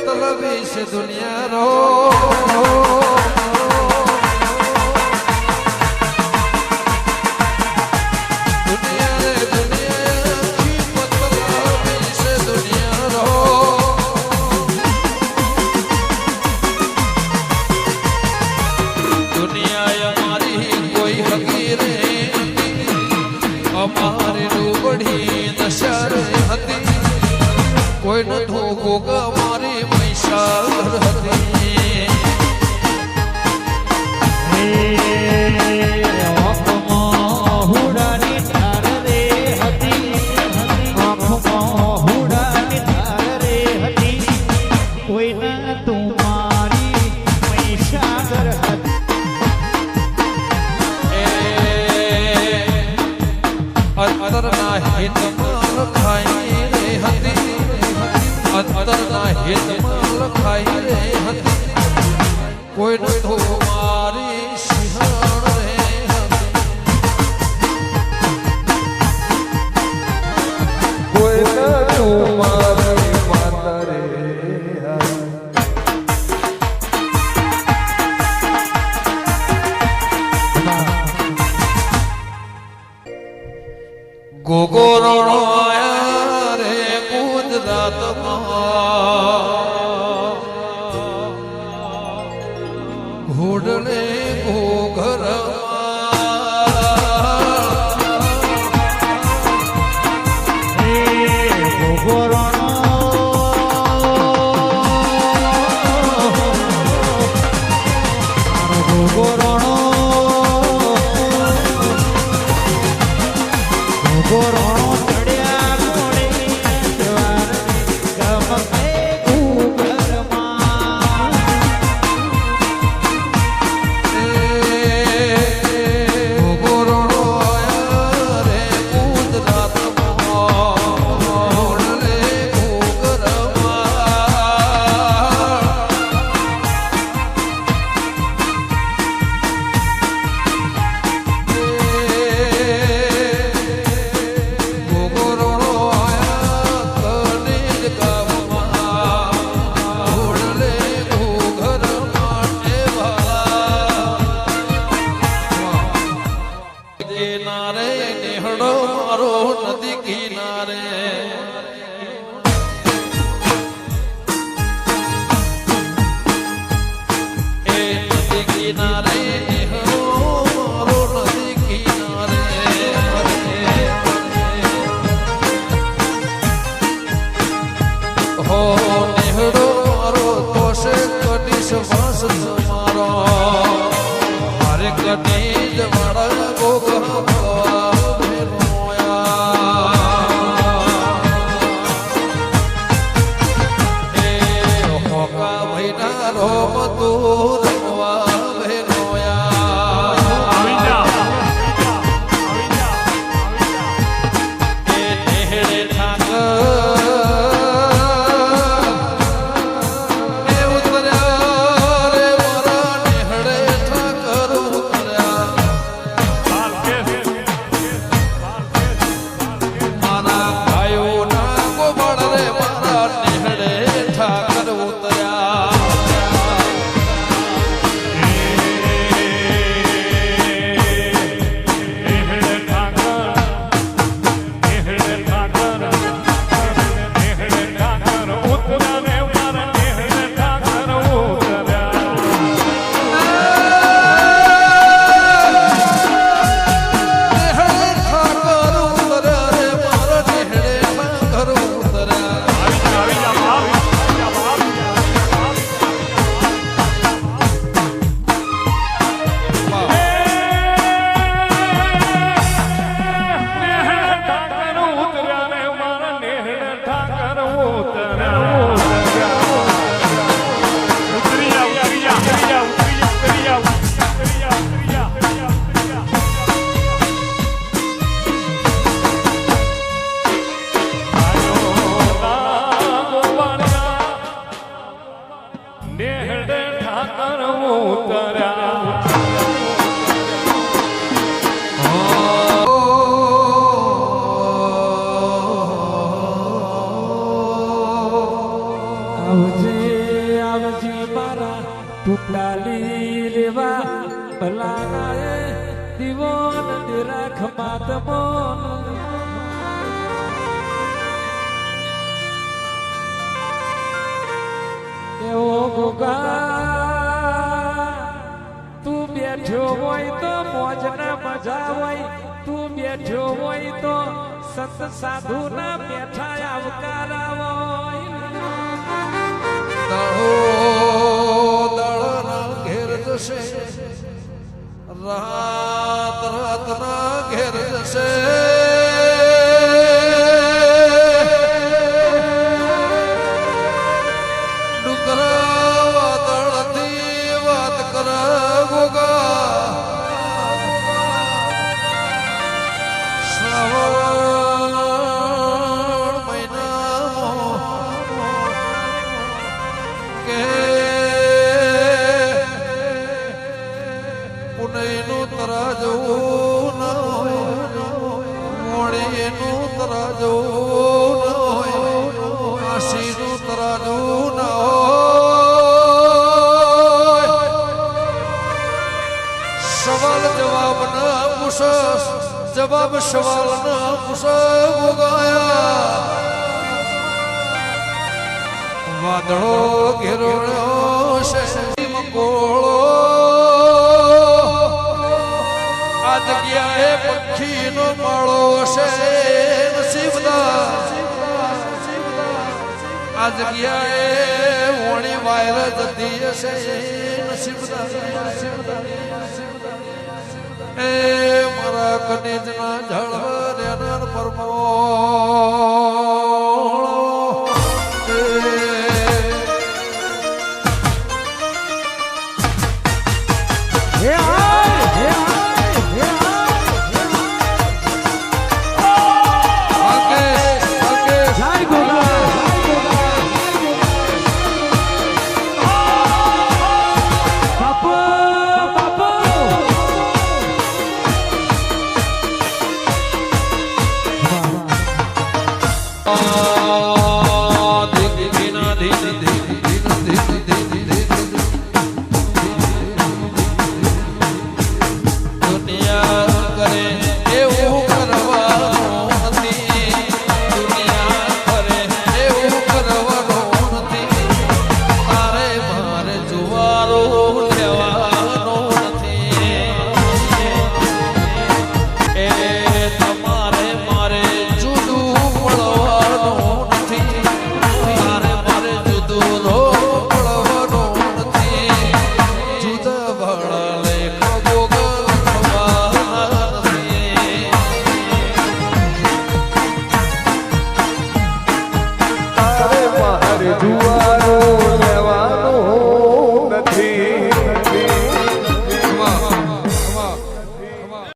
मतलबी से दुनिया रो कोई न धोखो का मारे मैसागर हती आँखમાં હુડાની ધાર રે હતી આँખમાં હુડાની ધાર રે હતી કોઈ ન તું મારી મહીસાગર હતી અંતરના હિતમાં લખાઈ રે હતી અંતરના હિતમાં લખાઈ રે હતી કોઈ ન તો મારી સિંહણ રે હતી કોઈ ન તો મારી માતા રે ગોગોરો આયા રે ગુજરાતમાં ઘોડલે આવજે આવજી મારા ટુકડાલી લેવા ભલાના એ દીવોન નિરાખ માતમોન એવો ગોગા તું બેઠો હોય તો મોજ ના મજા હોય તું બેઠો હોય તો સંત સાધુ ના બેઠા આવકારા હોય દળના ઘેર જશે રાતના ઘેર જશે ડુકરા વાદળથી વાત કર ગોગા શ્રાવણ મહિનામાં કે પુનઈનું તરાજવું ન હોય મોડીનું તરાજવું ન હોય કાશીનું તરાજવું ન હોય સવાલ જવાબ ના પૂછસ જવાબ સવાલ ના પૂછ ગોગાયા વાદળો ઘેરોળ્યો છે મકોળો આ જગ્યાએ પક્ષીનો માળો છે નસીબદાર આ જગ્યાએ વણી વાયર જતી હશે નસીબદાર એ મારા કનેજના જળ રેનર પરમો